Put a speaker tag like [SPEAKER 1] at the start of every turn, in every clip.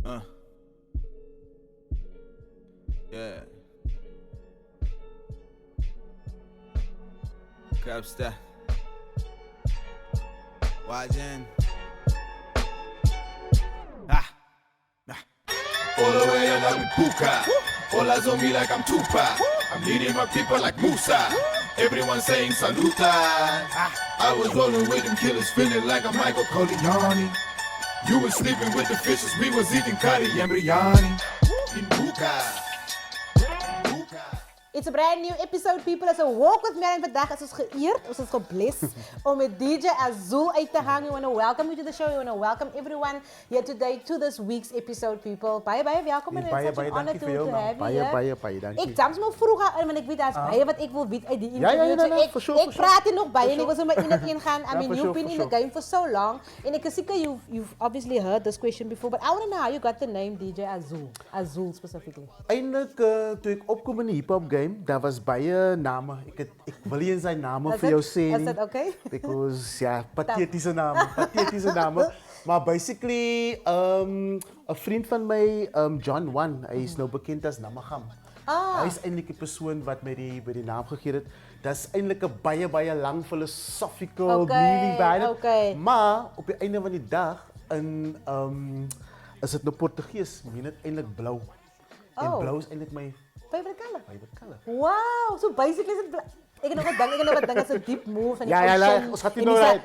[SPEAKER 1] Yeah. Grabster. Wajen.
[SPEAKER 2] All the way and I'm in Puka. All eyes on me like I'm Tupac. I'm leading my people like Musa. Everyone saying saluta. I was rolling with them killers, feeling like I'm Michael Corleone. You was sleeping with the fishes, we was eating curry and biryani. In Puka.
[SPEAKER 3] It's a brand new episode, people. It's a walk with Mel, en vandaag is ons geëerd, ons is geblessed om met DJ Azuhl uit te hang. We want to welcome you to the show. We want to welcome everyone here today to this week's episode, people. Baie welkom en it's such an honor to have you here.
[SPEAKER 4] Baie, dankie.
[SPEAKER 3] Ik jump maar vroeg aan, want ik weet dat baie wat ik wil weten uit die interview.
[SPEAKER 4] Ja, for sure.
[SPEAKER 3] Ik praat hier nog bij en ik wil zo maar in het ingaan. I mean, you've been in the game for so long. En ik kan zeker you've obviously heard this question before, but I want to know how you got the name DJ Azuhl. Azuhl specifically.
[SPEAKER 4] Eindelijk, toen ik opkwam in de hip-hop game, daar was baie namen. Ik wil niet eens zijn namen voor jou zeggen.
[SPEAKER 3] Is dat oké?
[SPEAKER 4] Because, ja, pathetische namen. Maar basically, een vriend van mij, John One, hij is nou bekend als Namagam. Hij is eindelijk een persoon wat mij die naam gegeven heeft. Dat is eindelijk een baie lang philosophical meaning bij het. Maar op het einde van die dag, is het nou Portugees, meen het eindelijk blauw. En blauw is eindelijk mijn
[SPEAKER 3] favorite color?
[SPEAKER 4] Favorite color.
[SPEAKER 3] Wow, so basically is het... Ik nog wat ding is een deep move. En
[SPEAKER 4] ja, ons gaat hier nog uit.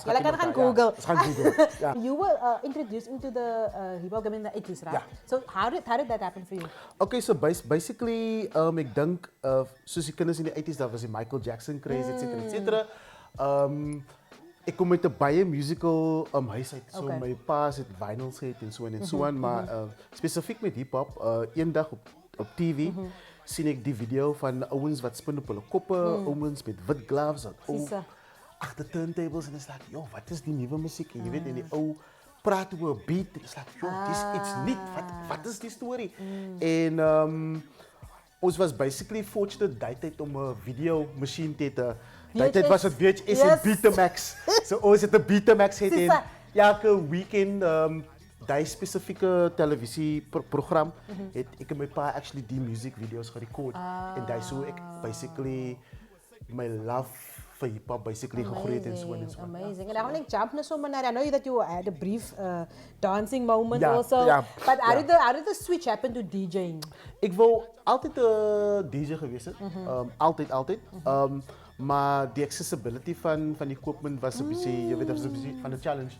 [SPEAKER 3] Jullie gaan Google.
[SPEAKER 4] Ja.
[SPEAKER 3] You were introduced into the hip-hop game in the 80s, right?
[SPEAKER 4] Yeah.
[SPEAKER 3] So how did that happen for you?
[SPEAKER 4] Okay, so basically, ik denk, zoals je kennis in de 80s, dat was die Michael Jackson craze, etc. Ik kom met een baie musical huis uit. So my pa het vinyls gehad en zo aan. Maar specifiek met hip-hop, een dag op TV zie ik die video van ouwens wat spinnen op hun koppen, ouwens met wit gloves, achter turntables en is like, yo, wat is die nieuwe muziek? En je weet, en die ouw praat over een beat en is like, yo, dit is iets niet, wat is die story? En ons was basically fortunate die tijd om een videomachine te hebben. Die tijd was het VHS en Betamax. So ons het een Betamax gehad en elke weekend die specifieke televisieprogramma het ik en mijn pa actually die musicvideo's gerecord. En die zo ik basically my love for hip-hop basically gegroeid en zo en zo.
[SPEAKER 3] Amazing. And I want to jump so much. I know that you had a brief dancing moment
[SPEAKER 4] ja,
[SPEAKER 3] also.
[SPEAKER 4] Ja,
[SPEAKER 3] but how did the switch happen to DJing?
[SPEAKER 4] Ik wil altijd DJ geweest zijn. Altijd. Maar de accessibility van die equipment was een beetje, je weet, dat was een beetje van de challenge.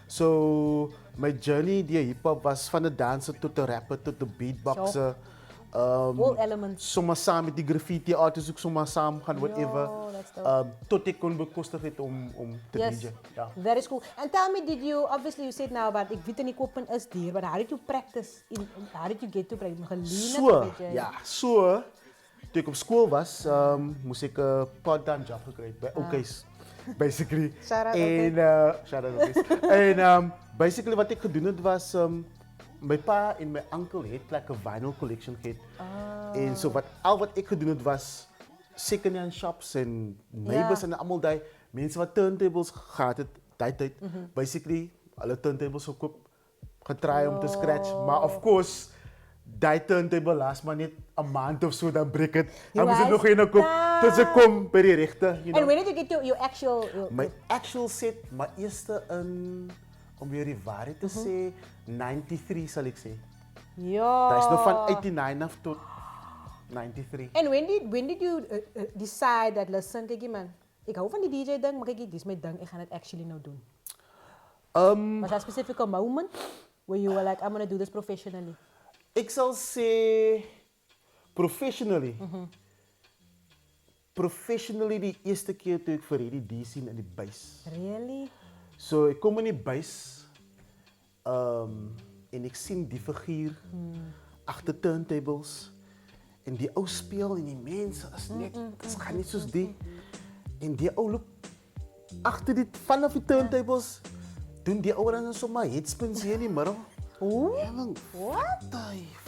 [SPEAKER 4] So, my journey die hip-hop was van de dansen tot de rappen, tot de beatboxen.
[SPEAKER 3] All elements.
[SPEAKER 4] Zomaar samen met die graffiti artists ook zomaar samen gaan, whatever. Tot ik kon bekostigen om te DJ'en. Ja.
[SPEAKER 3] That is cool. And tell me, obviously you said now about, ik weet een equipment is duur, but how did you practice? How did you get to practice?
[SPEAKER 4] Zo. Toen ik op school was, moest ik een part-time job gekregen bij OK's. Basically.
[SPEAKER 3] Shout out
[SPEAKER 4] OK's. En basically wat ik gedaan had was, mijn pa en mijn onkel heeft like een vinyl collection gehad. En so al wat ik gedaan had was second-hand shops en neighbors en allemaal die mensen wat turntables gehad het, die tijd. Basically, alle turntables gekocht, getraaid om te scratch. Maar of course, die turntable last maar net een maand of zo, dan breek het. Dan moest het nog in een kop, tot ze kom bij die rechter.
[SPEAKER 3] And when did you get your actual...
[SPEAKER 4] Mijn actual set, mijn eerste, om weer die waarheid te zeggen, 93 zal ik zeggen.
[SPEAKER 3] Ja.
[SPEAKER 4] Dat is nog van 89 af tot 93.
[SPEAKER 3] And when did you decide that, listen, kijk man, ik hou van die DJ-ding, maar kijk, dit is mijn ding, ik ga het actually nou doen. Was dat specific a moment where you were like, I'm gonna do this professionally?
[SPEAKER 4] Ik zal zeggen, professionally. Professionally die eerste keer toen ik voor Ready D zien in die bass.
[SPEAKER 3] Really?
[SPEAKER 4] So, ik kom in die bass en ik zie die figuur achter turntables. En die ou speel en die mensen, dat gaat niet zoals die. En die ou loop achter die, vanaf die turntables, doen die ou dan zomaar headspins hier in die middel.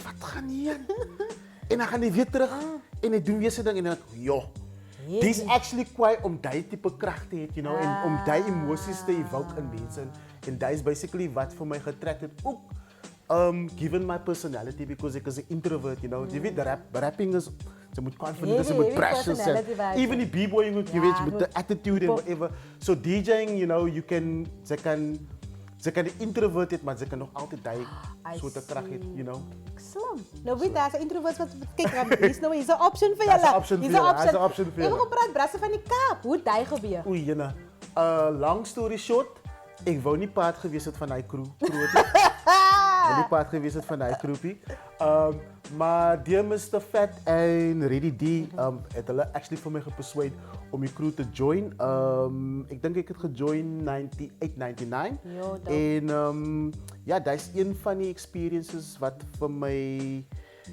[SPEAKER 4] Wat gaan hier? En dan gaan die weer terug en die doen weer zo'n ding en dan denk ik, joh. Dit is actually quite om die type kracht te hebben, you know, en om die emoties te evoke in mensen. En dat is basically wat voor mij getrekt heeft. Ook given my personality, because ik is een introvert, you know. Je weet, rapping is, ze moet confident, ze moet precious zijn. Even die b-boying, je weet, met de attitude en whatever. So DJing, you know, ze kan de introvert het, maar ze kan nog altijd die soort kracht het, you know.
[SPEAKER 3] Slim. Nou weet je, introvert wat kijk, is nou een option voor jou.
[SPEAKER 4] Is een option voor jou.
[SPEAKER 3] Even gepraat, Brasse Vannie Kaap, hoe die gebeur?
[SPEAKER 4] Oei, jena. Long story short, ik wou niet paard geweest het van die crew. Niet paard geweest het van die groepie. Maar die Mr. Fat en Ready D het hulle actually voor mij gepersuade om die crew te join. Ik denk ik het gejoin 98, 99. En ja, dat is een van die experiences wat voor mij,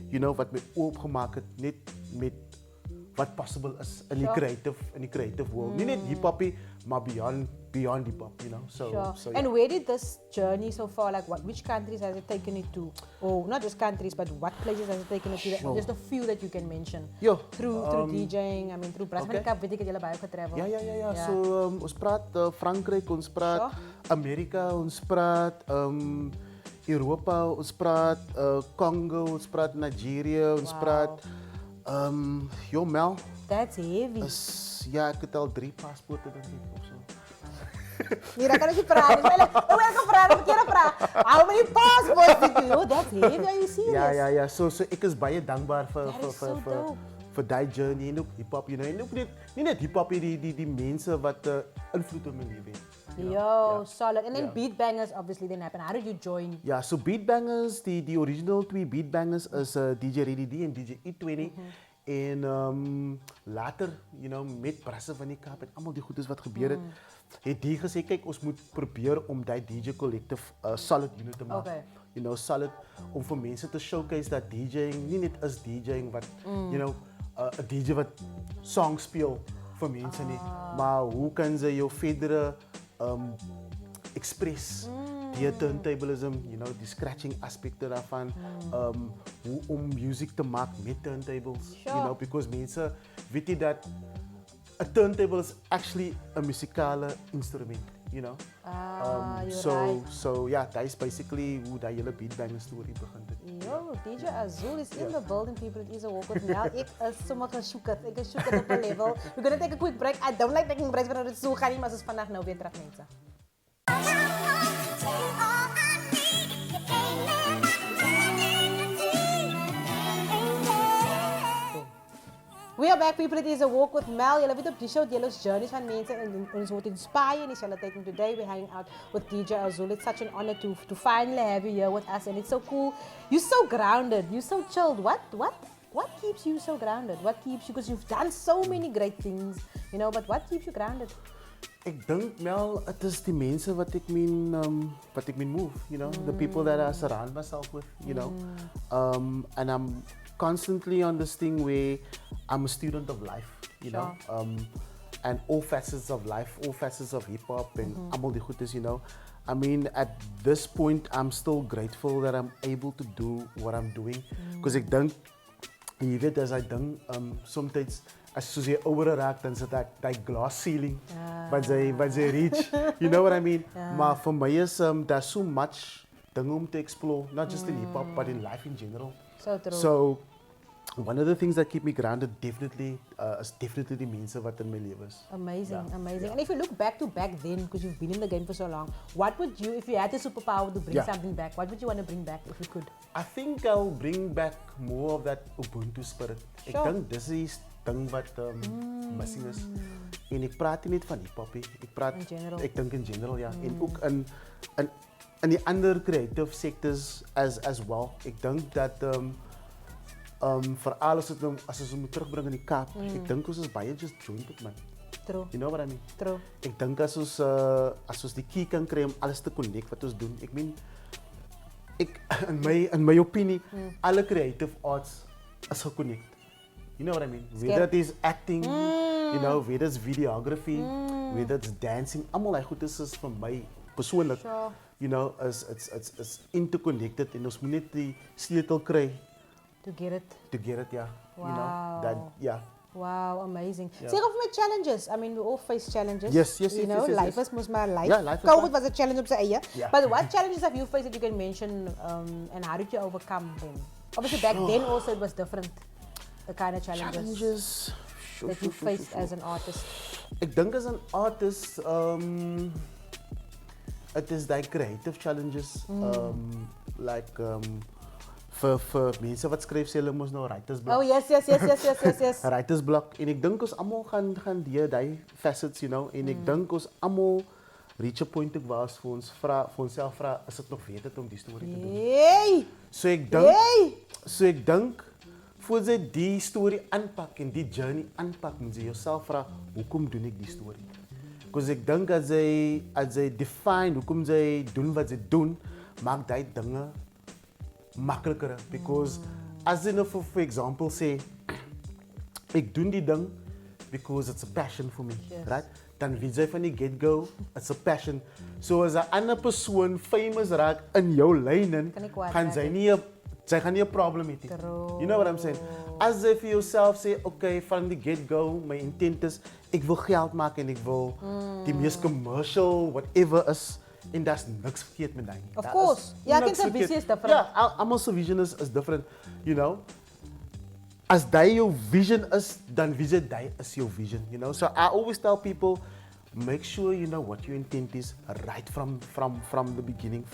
[SPEAKER 4] you know, wat mij opgemaakt het, net met wat possible is in die creative world. Niet net hip-hoppie, maar beyond hip-hop, you know. So yeah.
[SPEAKER 3] And where did this journey so far, like which countries has it taken it to? Oh, not just countries, but what places has it taken it to? Just a few that you can mention. Through DJing, I mean, through Brasse Vannie Kaap, weet ik dat jullie bij getravel.
[SPEAKER 4] Ja. So, ons praat Frankrijk, ons praat Amerika, ons praat Europa, ons praat Congo, ons praat Nigeria, ons praat... Yo, Mel.
[SPEAKER 3] That's heavy.
[SPEAKER 4] Ja, ik heb al 3 paspoorten, denk ik, of zo.
[SPEAKER 3] Nee, dat kan ik niet praten. Welke vraag? Verkeerde vraag. How many passports did you? That's heavy, are you serious?
[SPEAKER 4] Ja. So ik is baie dankbaar voor die journey en ook hip-hop, you know. En ook niet net hip-hop, die mensen wat invloed op mijn leven hebben.
[SPEAKER 3] Yo, solid. And then Beat Bangaz obviously didn't happen. How did you join?
[SPEAKER 4] Ja, so Beat Bangaz, die original 2 Beat Bangaz is DJ Ready D en DJ E20. En later, you know, met Brasse Vannie Kaap en allemaal die goedes wat gebeur het, het die gesê, kijk, ons moet proberen om die DJ collective solid unit te maken. You know, solid, om voor mensen te showcase dat DJing niet net is DJing wat, you know, een DJ wat songs speelt voor mensen niet, maar hoe kan ze jou verdere express die turntablism, you know, die scratching aspecten daarvan, hoe om music te maken met turntables, you know, because mensen weten dat a turntable is actually a muzikale instrument, you know. So yeah, that is basically hoe dat hele Beat Bangaz story begint.
[SPEAKER 3] Yo, DJ Azuhl is in the building, people. It is a walk with Mel. Ik is sommer geshoeket. Ik is shoeket op een level. We're gonna take a quick break. I don't like taking breaks, maar het zo gaan niet, maar het is vandaag nou weer terug, mensen. We are back, people. It is a walk with Mel. Jullie weten op die show, jullie journeys van mensen en ons wordt inspire en is taking today. We're hanging out with DJ Azuhl. It's such an honor to finally have you here with us, and it's so cool. You're so grounded. You're so chilled. What keeps you so grounded? What keeps you? Because you've done so many great things, you know. But what keeps you grounded?
[SPEAKER 4] Ik denk, Mel, het is die mensen wat ik mean move, you know, the people that I surround myself with, you know, and I'm constantly on this thing where I'm a student of life, you know, and all facets of life, all facets of hip hop, and allemaal die goedes, you know. I mean, at this point, I'm still grateful that I'm able to do what I'm doing, because ik denk, je weet, als ik denk, sometimes. Als je ouder raakt, dan zit dat glass ceiling wat ze reach. You know what I mean? Maar voor mij is there's so much dingen om te explore, not just in hip-hop, but in life in general.
[SPEAKER 3] So true.
[SPEAKER 4] So, one of the things that keep me grounded definitely is definitely the mensen wat in mijn leven is.
[SPEAKER 3] Amazing. And if you look back then, because you've been in the game for so long, what would you, if you had the superpower to bring something back, what would you want to bring back if you could?
[SPEAKER 4] I think I'll bring back more of that Ubuntu spirit. Ik denk dit is ding wat missing is. En ik praat niet van hip-hop, ik denk in general, ja. En ook in die andere creative sectors as well. Ik denk dat vooral als ze me terugbrengen in die Kaap, ik denk ons is baie just jointed, man.
[SPEAKER 3] True.
[SPEAKER 4] You know what I mean?
[SPEAKER 3] True.
[SPEAKER 4] Ik denk als ons die key kan krijgen om alles te connect wat we doen. Ik meen, in mijn opinie, alle creative arts is geconnect. You know what I mean? Whether it is acting, you know, whether it's videography, whether it's dancing, allemaal die goed is voor mij persoonlijk, you know, it's interconnected en ons moet net die sleutel krijgen.
[SPEAKER 3] To get it,
[SPEAKER 4] yeah.
[SPEAKER 3] Wow.
[SPEAKER 4] You know, that, yeah.
[SPEAKER 3] Wow, amazing. Zeg over met challenges. I mean, we all face challenges.
[SPEAKER 4] Yes,
[SPEAKER 3] You know, life is moest maar life.
[SPEAKER 4] Ja, life is
[SPEAKER 3] COVID
[SPEAKER 4] life.
[SPEAKER 3] was a challenge op zijn eigen.
[SPEAKER 4] Ja.
[SPEAKER 3] But what challenges have you faced that you can mention and how did you overcome them? Obviously back then also it was different, the kind of challenges that you faced as an artist.
[SPEAKER 4] Ik denk as an artist, it is like creative challenges. Voor mensen wat schrijven, ze moest nou writersblok.
[SPEAKER 3] Oh yes.
[SPEAKER 4] Writersblok. En ik denk ons allemaal gaan die facets, you know. En ik denk ons allemaal reach a point ook waar voor onszelf vragen, is het nog weet om die story te doen?
[SPEAKER 3] Yay!
[SPEAKER 4] So ik denk, voor ze die story aanpakken en die journey aanpakken, moet je jezelf vragen, hoekom doe ik die story? Dus ik denk als zij define hoekom zij doen wat ze doen, maakt die dingen makkelijker. Because als ze nou voor example say, ik doe die ding because it's a passion for me, right? Dan weet zij van die get-go, it's a passion. So als een andere persoon famous raakt in jouw lijnen, gaan zij niet een probleem met het. You know what I'm saying? Als je voor jezelf zegt, oké, van die get-go, mijn intent is, ik wil geld maken en ik wil die meest commercial, whatever is. En daar is niks verkeerd met dat.
[SPEAKER 3] Of course. Ja, kind of visie is different.
[SPEAKER 4] Ja, allemaal zijn vision is different, you know. Als dat jouw vision is, dan visie dat is jouw vision, you know. So I always tell people, make sure you know what your intent is right from the beginning.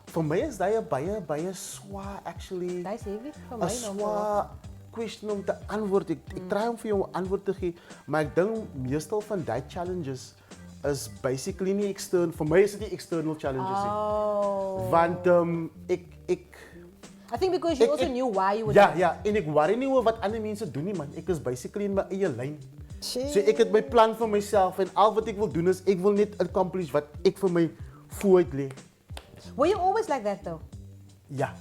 [SPEAKER 4] Voor mij is dat baie zwaar, actually.
[SPEAKER 3] Dat is heavy voor
[SPEAKER 4] Een
[SPEAKER 3] mij.
[SPEAKER 4] zwaar question om te antwoorden. Ik try om voor jou een antwoord te geven, maar ik denk meestal van die challenges is basically niet extern. Voor mij is het niet external challenges. Want
[SPEAKER 3] I think because you also knew why you were
[SPEAKER 4] Ja, en ik worry niet over wat andere mensen doen, man. Ik is basically in mijn eigen lijn. So ik heb mijn plan voor mezelf en al wat ik wil doen is, ik wil niet accomplish wat ik voor mij vooruitleg.
[SPEAKER 3] Were you always like that though?
[SPEAKER 4] Ja.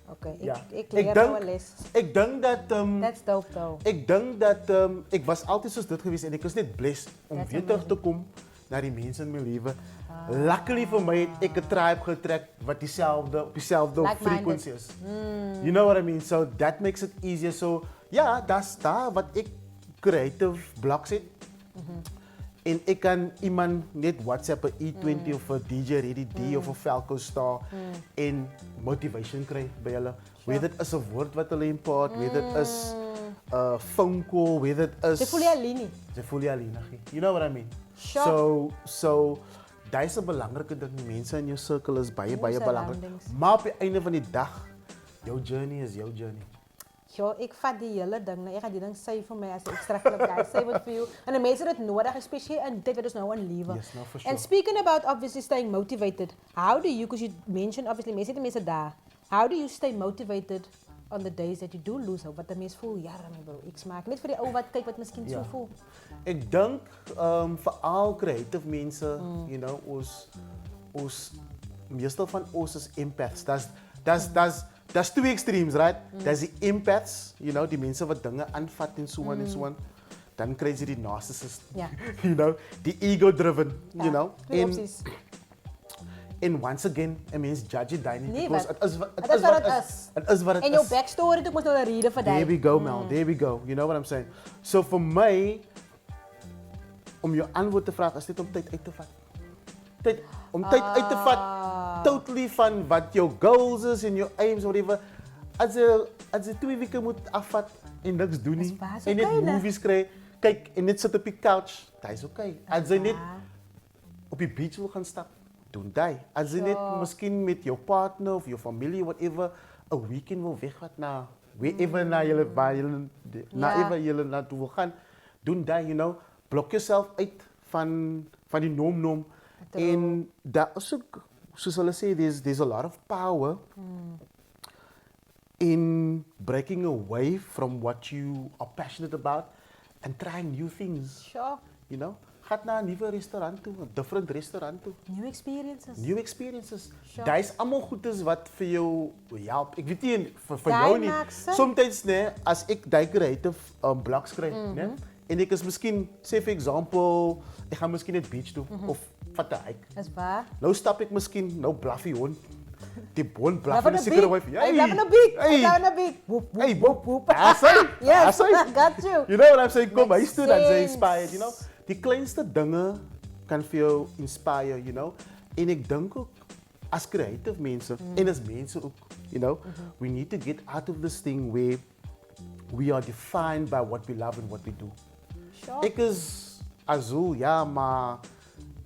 [SPEAKER 3] Oké,
[SPEAKER 4] Ja.
[SPEAKER 3] ik leer nou een les.
[SPEAKER 4] Ik denk dat...
[SPEAKER 3] That's dope though.
[SPEAKER 4] Ik denk dat... ik was altijd zoals dit geweest en ik was net blessed om weer terug te komen naar die mensen in mijn leven. Luckily voor mij heb ik een tribe getrekt wat op diezelfde frequentie is. You know what I mean? So that makes it easier. So ja, dat is daar wat ik creative block zit. En ik kan iemand net WhatsAppen, E20 of een DJ Ready D of een Falco Star en motivation krijgen bij hulle. Weet het is een woord wat hulle import, weet het is een phone call, weet het is...
[SPEAKER 3] Ze voel je alleen niet.
[SPEAKER 4] Ze voel je alleen niet. You know what I mean? So dat is een belangrijke ding. Die mensen in je cirkel is baie belangrijk. Maar op het einde van die dag, jouw journey is jouw journey.
[SPEAKER 3] Jo, ik vat die hele ding, ik ga die ding save voor mij als een extra clip, guys. Save it for you. En de mensen het nodig, especially in dit wat is nou een leven.
[SPEAKER 4] Yes, no, for sure.
[SPEAKER 3] And speaking about obviously staying motivated, how do you, because you mentioned obviously, mensen daar, how do you stay motivated on the days that you do lose hope? Wat de mensen voelen, ja, bro, ik smaak. Net voor die wat kijk wat misschien zo voelt.
[SPEAKER 4] Ik denk vooral creative mensen, you know, ons meestal van ons is empaths. Dat is twee extremes, right? Dat is die empaths, you know, die mensen wat dingen aanvatten en zo en zo. Dan krijg je die narcissist, you know, die ego-driven, you know. En once again, een mens judge je daar niet.
[SPEAKER 3] Nee,
[SPEAKER 4] Het is wat het is.
[SPEAKER 3] En jouw backstory, toen moest nog een reden voor dat.
[SPEAKER 4] There we go, Mel. There we go. You know what I'm saying? So voor mij, om je antwoord te vragen, is dit om tijd uit te vatten. Om tijd uit te vatten, totally van wat jouw goals is en jouw aims, whatever. Als je 2 weken moet afvatten en niks doen niet, en net movies krijgt, kijk, en net zit op je couch, dat is oké. Als je net op je beach wil gaan stappen, doen dat. Als je net misschien met jouw partner of je familie, whatever, een weekend wil weggaan naar wherever waar jullie naartoe wil gaan, doen dat, you know. Blok jezelf uit van die nom. En dat is ook, zoals hulle sê, there's a lot of power in breaking away from what you are passionate about and trying new things.
[SPEAKER 3] Sure.
[SPEAKER 4] You know, ga naar een nieuwe restaurant toe, een different restaurant toe.
[SPEAKER 3] New experiences.
[SPEAKER 4] Sure. Dat is allemaal goed is wat voor jou helpt. Ik weet niet, voor jou niet. Soms, nee, als ik die creative blocks krijg, nee, en ik is misschien, say for example, ik ga misschien het beach toe of vat een hike.
[SPEAKER 3] Dat is waar.
[SPEAKER 4] Nou stap ik misschien, nou blaffie hoor, Die boon blaf
[SPEAKER 3] Blijf
[SPEAKER 4] in
[SPEAKER 3] aan
[SPEAKER 4] die
[SPEAKER 3] de
[SPEAKER 4] sekere
[SPEAKER 3] beat.
[SPEAKER 4] wyf.
[SPEAKER 3] Hey, blijf aan de beat.
[SPEAKER 4] Hey.
[SPEAKER 3] Blijf aan de beat. Woep, woep,
[SPEAKER 4] Hey,
[SPEAKER 3] woep, woep.
[SPEAKER 4] That's it.
[SPEAKER 3] Yes,
[SPEAKER 4] That's it.
[SPEAKER 3] I got you.
[SPEAKER 4] You know what I'm saying? Kom,
[SPEAKER 3] Makes
[SPEAKER 4] huis toe, dan is jy
[SPEAKER 3] sense.
[SPEAKER 4] inspired, you know? Die kleinste dinge kan vir jou inspire, you know? En ek dink ook, as creative mense, en as mense ook, you know, we need to get out of this thing where we are defined by what we love and what we do.
[SPEAKER 3] Sure.
[SPEAKER 4] Ek is Azuhl, ja, maar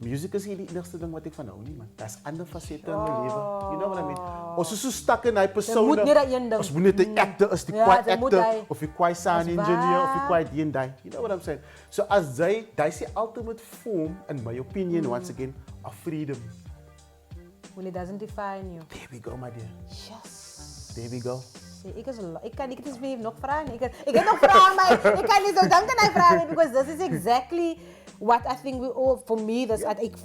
[SPEAKER 4] music is nie die enigste ding wat ek van hou nie, man. Daar's ander fasette in my lewe. You know what I mean? Ons is so stuck in hy persone.
[SPEAKER 3] moet net dat een ding.
[SPEAKER 4] Ons moet net 'n actor is, die
[SPEAKER 3] Ja,
[SPEAKER 4] kwaai
[SPEAKER 3] dit moet
[SPEAKER 4] actor
[SPEAKER 3] hy.
[SPEAKER 4] of die kwaai sound
[SPEAKER 3] Dis
[SPEAKER 4] engineer of die
[SPEAKER 3] waar.
[SPEAKER 4] kwaai die en daai. You know what I'm saying? So as daai se ultimate form in my opinion once again of freedom.
[SPEAKER 3] When it doesn't define you.
[SPEAKER 4] There we go, my dear.
[SPEAKER 3] Yes.
[SPEAKER 4] There we go.
[SPEAKER 3] Ik kan niet eens meer nog vragen. Ik heb nog vragen, maar ik kan niet zo danken aan vragen. Because this is exactly what I think we all, for me, that's, ik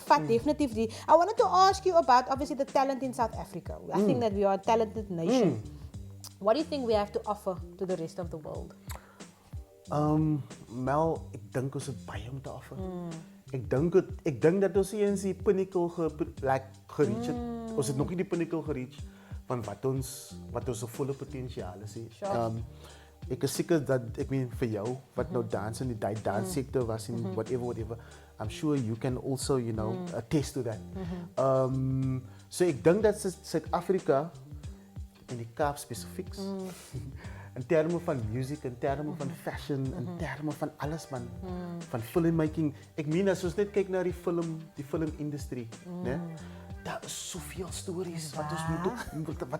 [SPEAKER 3] vat definitief die. I wanted to ask you about, obviously, the talent in South Africa. I think that we are a talented nation. What do you think we have to offer to the rest of the world?
[SPEAKER 4] Mel, ek dink ons het baie om te offer. Ek dink dat ons eens die pinnacle gereach het. Ons het nog nie die pinnacle gereach van wat ons volle potensiaal is.
[SPEAKER 3] Sure.
[SPEAKER 4] Ek is seker dat ek meen vir jou wat nou dans in die dance sector was in whatever, I'm sure you can also, you know, attest to that. So ek dink dat Suid-Afrika in die Kaap spesifiek in termen van music, in termen van fashion, in termen van alles man, van filmmaking. Ek meen as ons net kyk na die filmindustrie, né? Daar is soveel stories wat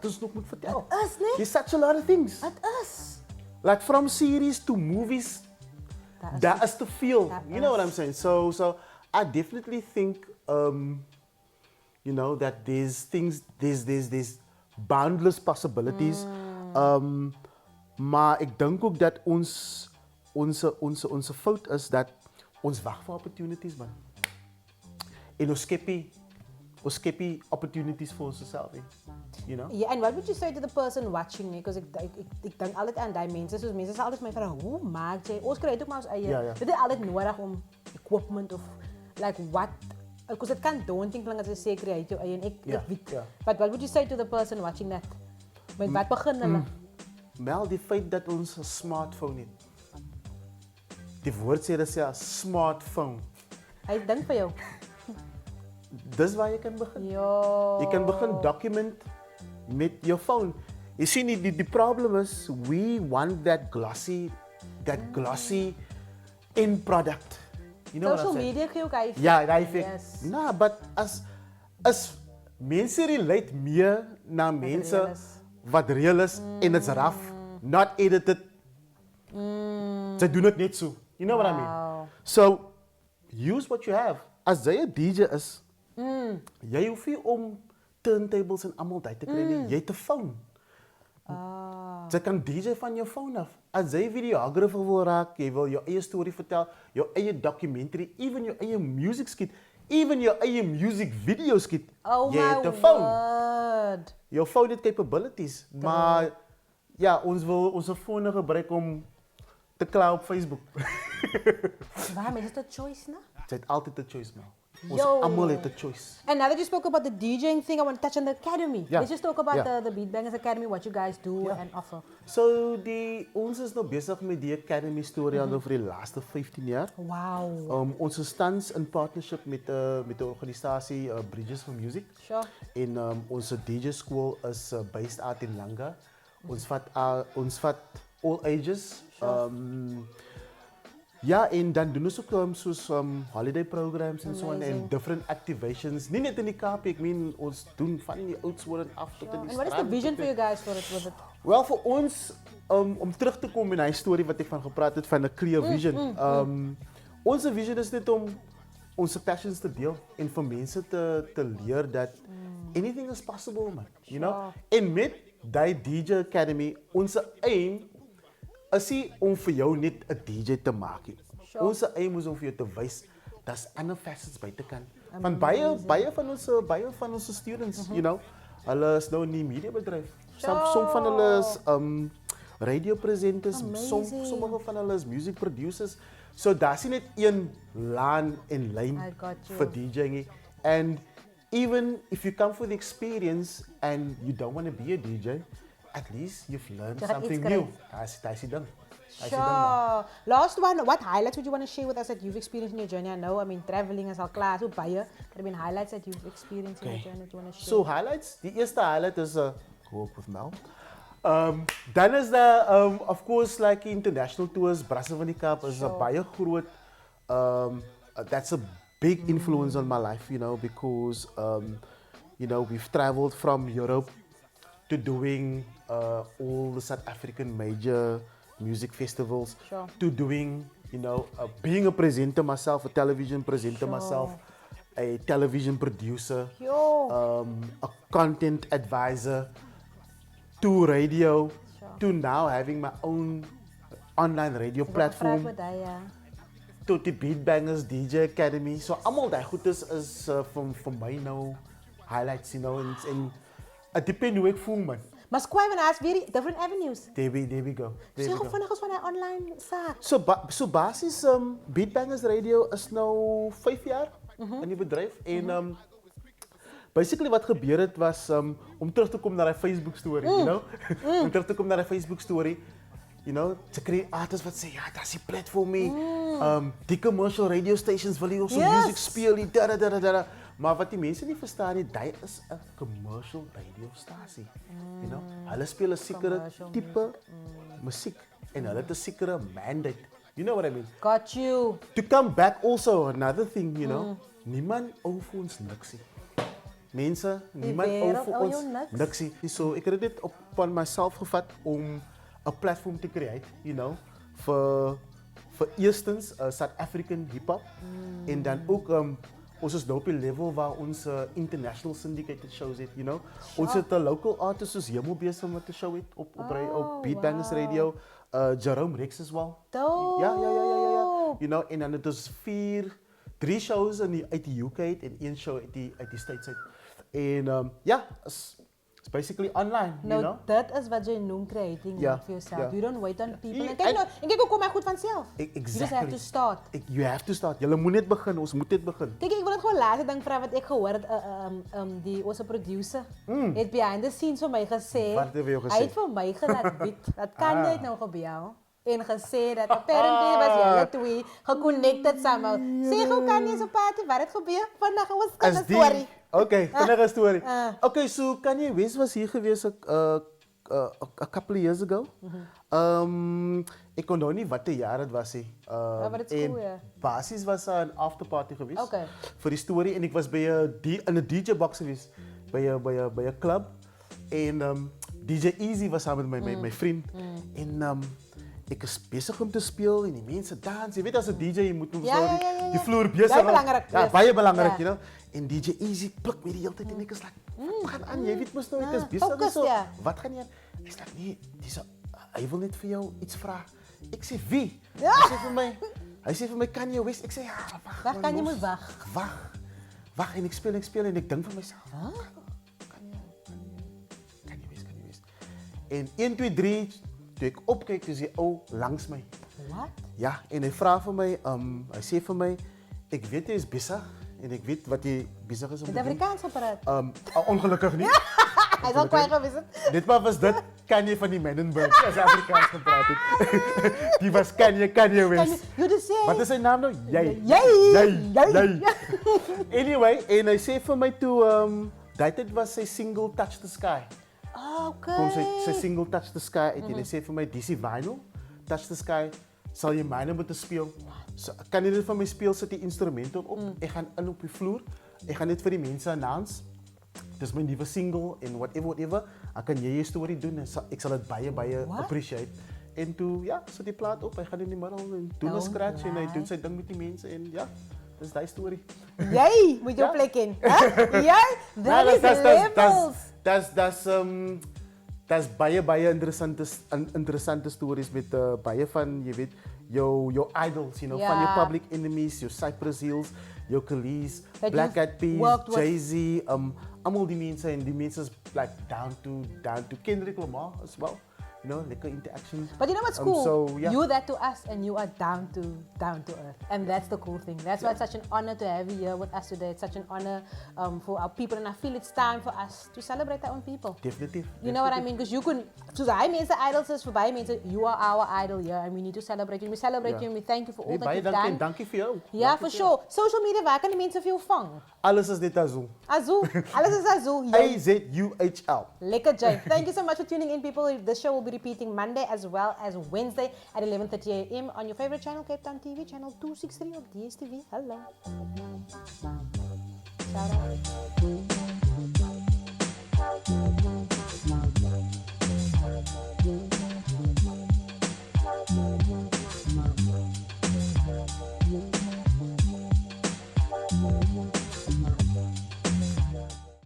[SPEAKER 4] ons nog moet vertel.
[SPEAKER 3] Het is, nee?
[SPEAKER 4] There's such a lot of things.
[SPEAKER 3] Het is.
[SPEAKER 4] Like from series to movies, that is to feel. You know what I'm saying? So I definitely think, you know, that there's boundless possibilities. Maar ek dink ook dat onze fout is dat ons wag vir opportunities man. En ons skep nie opportunities vir onsself, you know?
[SPEAKER 3] Yeah, and what would you say to the person watching? Because ik denk altijd aan die mensen. Dus mensen zeggen altijd mij vragen, hoe maak jij? Ons krijgt ook maar ons eigen.
[SPEAKER 4] Ja.
[SPEAKER 3] Dit is altijd nodig om equipment of like what? Because it can daunting klinkt als je zeker uit jou eigen. Ik weet. But what would you say to the person watching that? Met wat begin hulle?
[SPEAKER 4] Mel, die feit dat ons 'n smartphone het. Die woord sê dat ja, smartphone.
[SPEAKER 3] Hy dink vir jou.
[SPEAKER 4] Dis waar jy kan begin.
[SPEAKER 3] Ja.
[SPEAKER 4] Jy kan begin document met jou phone. Jy sien die problem is we want that glossy end product. You know
[SPEAKER 3] Social
[SPEAKER 4] what I'm saying?
[SPEAKER 3] media gee ook hy.
[SPEAKER 4] Ja, daai effek.
[SPEAKER 3] Yes.
[SPEAKER 4] Nou, but as mense relate meer na mense
[SPEAKER 3] real is.
[SPEAKER 4] wat real is en it's rough, not edited. Sy doen dit net so. You know what I mean? So use what you have. As jy 'n DJ is, jy hoef nie om turntables en almal daai te kry nie. Jy het 'n phone. Jy kan DJ van jou phone af. As jy videographer wil raak, jy wil jou eie storie vertel, jou eie documentary, even jou eie music skit, even jou eie music video skit.
[SPEAKER 3] Oh
[SPEAKER 4] jy het 'n phone.
[SPEAKER 3] word.
[SPEAKER 4] Jou phone het capabilities, maar ja, ons wil ons fone gebruik om te kla op Facebook.
[SPEAKER 3] Waarom is dit 'n choice, né?
[SPEAKER 4] Jy het altyd 'n choice, man. Ons
[SPEAKER 3] Yo.
[SPEAKER 4] almal het 'n choice.
[SPEAKER 3] And now that you spoke about the DJing thing, I want to touch on the academy.
[SPEAKER 4] Yeah.
[SPEAKER 3] Let's just talk about
[SPEAKER 4] Yeah.
[SPEAKER 3] the Beat Bangaz Academy, what you guys do
[SPEAKER 4] Yeah.
[SPEAKER 3] and offer.
[SPEAKER 4] So ons is nou besig met die Academy storie al vir die laaste 15 jaar.
[SPEAKER 3] Wow.
[SPEAKER 4] Ons is tans in partnership met die organisasie Bridges for Music.
[SPEAKER 3] Sure.
[SPEAKER 4] En onze DJ school is based out in Langa. Ons vat all ages. Ja, en dan doen ons ook soos holiday programs en so en different activations. Nie net in die Kaap, ek meen ons doen van die Oudtshoorn af tot in die
[SPEAKER 3] And what is the vision for you guys for it? Was it?
[SPEAKER 4] Wel vir ons om terug te kom in hy storie wat ek van gepraat het van 'n clear vision. Ons vision is net om ons passions te deel en vir mense te leer dat anything is possible, man. You know? En met die DJ Academy, ons aim is nie om vir jou net 'n DJ te maak nie. Ons aim is om vir jou te wys daar's ander facets buitekant. Van baie van ons students, you know, hulle is nou in die mediabedryf. Som van hulle is radio presenters, sommige van hulle is music producers. So daar's nie net een laan en lyn vir DJing nie. And even if you come for the experience and you don't want to be a DJ, at least you've learned
[SPEAKER 3] Jy gaan
[SPEAKER 4] something
[SPEAKER 3] iets
[SPEAKER 4] new.
[SPEAKER 3] kry.
[SPEAKER 4] Dis die ding.
[SPEAKER 3] Sure. Last one, what highlights would you want to share with us that you've experienced in your journey? I know, I mean, traveling is al klaar, so baie. There have been highlights that you've experienced in your journey that you want to share.
[SPEAKER 4] So highlights, die eerste highlight is work with Mel. Dan is daar of course like international tours. Brasse Vannie Kaap is 'n baie groot. That's a big influence on my life, you know, because you know, we've traveled from Europe to doing all the South African major music festivals,
[SPEAKER 3] Sure.
[SPEAKER 4] to doing, you know, being a presenter myself, a television presenter myself, a television producer, a content advisor, to radio, to now having my own online radio platform, to the Beat Bangaz DJ Academy. So allemaal die goed is vir my nou highlights, you know, and it depends hoe ek voel, man.
[SPEAKER 3] Maar skwaai, want daar's weer different avenues.
[SPEAKER 4] There we go.
[SPEAKER 3] Sê gou vinnig ons van die online saak.
[SPEAKER 4] So basis Beat Bangaz Radio is nou 5 jaar in die bedryf en basically wat gebeur het was om terug te kom na die Facebook story, you know? Om terug te kom na die Facebook story, you know, te kry artists wat sê ja, daar's die platform mee. Die commercial radio stations wil jy ook so music speel, da. Maar wat die mense nie verstaan nie, dit is 'n commercial radiostasie. You know, hulle speel 'n sekere tipe musiek en hulle het 'n sekere mandate. You know what I mean?
[SPEAKER 3] Got you.
[SPEAKER 4] To come back also another thing, you know, niemand oor vir ons niks nie. Mense, niemand oor vir ons niks nie. So ek het dit op myself gevat om 'n platform te create, you know, vir eerstens South African hip hop en dan ook ons is nou op die level waar ons international syndicated shows het, you know. Ons het 'n local artist soos Hemel besig om te show het op Beat Bangaz Radio, Jerome Rex as well. Ja. You know, en dan het ons 3 shows uit die UK en 1 show uit die States uit. En ja, it's basically online, you know.
[SPEAKER 3] That is wat jy noem creating for yourself.
[SPEAKER 4] Yeah.
[SPEAKER 3] You don't wait on people. En kyk hoe kom hy goed van self.
[SPEAKER 4] Exactly.
[SPEAKER 3] You just have to start.
[SPEAKER 4] You have to start. Jy moet net begin, ons moet net begin.
[SPEAKER 3] Kijk, ik wil het gewoon laatste ding vragen wat ik gehoord het. Die onze producer heeft behind the scenes voor mij gezegd.
[SPEAKER 4] Wat heb je gesê?
[SPEAKER 3] Hij heeft voor mij gezegd, dat kan niet nou gebeuren. En gezegd dat apparently was jullie twee geconnected samen. Zeg, hoe kan je zo'n party? Waar het gebeurt? Vandaag was het een story.
[SPEAKER 4] Oké, vandaag een story. Oké, so Kanye West was hier geweest a couple of years ago. Ik kon nog niet wat de jaar het was.
[SPEAKER 3] Maar het is cool, ja.
[SPEAKER 4] Basis was een afterparty geweest.
[SPEAKER 3] Oké.
[SPEAKER 4] Voor die story. En ik was bij een DJ-box geweest. Bij een club. En DJ Easy was samen met mijn vriend. En ik was bezig om te spelen en die mensen dansen. Je weet als een DJ, je moet die vloer bezig
[SPEAKER 3] houden. Belangrijk.
[SPEAKER 4] Ja, baie belangrijk, you know. En DJ Easy plukt me de hele tijd en ik was like, wat gaat aan? Jij weet me nooit, het is bezig
[SPEAKER 3] focus,
[SPEAKER 4] zo.
[SPEAKER 3] ja.
[SPEAKER 4] Wat ga je aan? Ik zeg, nee, hij wil net voor jou iets vragen. Ik zeg, wie?
[SPEAKER 3] Ja.
[SPEAKER 4] Hij zei voor mij, Kanye West. Ik zeg, ja, wacht.
[SPEAKER 3] Wacht, Kanye moet wacht.
[SPEAKER 4] Wacht, en ik speel en ik denk van mezelf. Kanye West. En 1, 2, 3, toen ik opkeek, toen zei hij, langs mij.
[SPEAKER 3] Wat?
[SPEAKER 4] Ja, en hij vraagt van mij, hij zei van mij, ik weet hij is bezig en ik weet wat hij bezig is om te doen.
[SPEAKER 3] Het Afrikaans gepraat?
[SPEAKER 4] Ongelukkig niet.
[SPEAKER 3] Hij is al kwijt geweest.
[SPEAKER 4] Dit was dat Kanye van die Menenburg, als hij Afrikaans gepraat heeft. Die was Kanye West. Wat is zijn naam nou? Jij. Anyway, en hij zei van mij toe, dat was zijn single Touch the Sky.
[SPEAKER 3] Oké.
[SPEAKER 4] Kom sy single Touch the Sky uit en hy sê vir my dis die vinyl Touch the Sky sal jy myne moet speel. So, kan jy dit vir my speel sit die instrumente op. Ek gaan in op die vloer. Ek gaan net vir die mense announce. Dis my nuwe single en whatever. Dan kan jy 'n storie doen en ek sal dit baie appreciate. En toe ja, sit die plaat op. Hy gaan in die middel en doen 'n scratch en hy doen sy ding met die mense en ja. Dis daai storie.
[SPEAKER 3] Jy moet jou plek in. Jy? That is levels.
[SPEAKER 4] That's baie interessante stories met baie van, jy weet, jou idols, you know, van jou Public Enemies, jou Cypress Hills, jou Khalees, Black Eyed Peas, Jay-Z, allemaal die mense en die mense is like down to Kendrick Lamar as well. lekker interaction.
[SPEAKER 3] But you know what's cool?
[SPEAKER 4] So, yeah.
[SPEAKER 3] You're that to us, and you are down to earth, and that's the cool thing. That's why it's such an honor to have you here with us today. It's such an honor for our people, and I feel it's time for us to celebrate our own people.
[SPEAKER 4] Definitief.
[SPEAKER 3] You know what I mean? Because you can, soos hy mense idols is, vir baie mense, you are our idol here, and we need to celebrate you. We celebrate you, and we thank you for all that
[SPEAKER 4] Baie
[SPEAKER 3] you've
[SPEAKER 4] dankie en
[SPEAKER 3] done.
[SPEAKER 4] dankie vir jou.
[SPEAKER 3] Ja, for sure. Social media, waar kan die mense vir jou vang?
[SPEAKER 4] Alles is dit Azuhl.
[SPEAKER 3] Azuhl. Alles is Azuhl. Jy-
[SPEAKER 4] AZUHL.
[SPEAKER 3] Lekker Jay. Thank you so much for tuning in, people. This show will be repeating Monday as well as Wednesday at 11:30 a.m. on your favorite channel, Cape Town TV, channel 263 of DSTV. Hello. Shout out.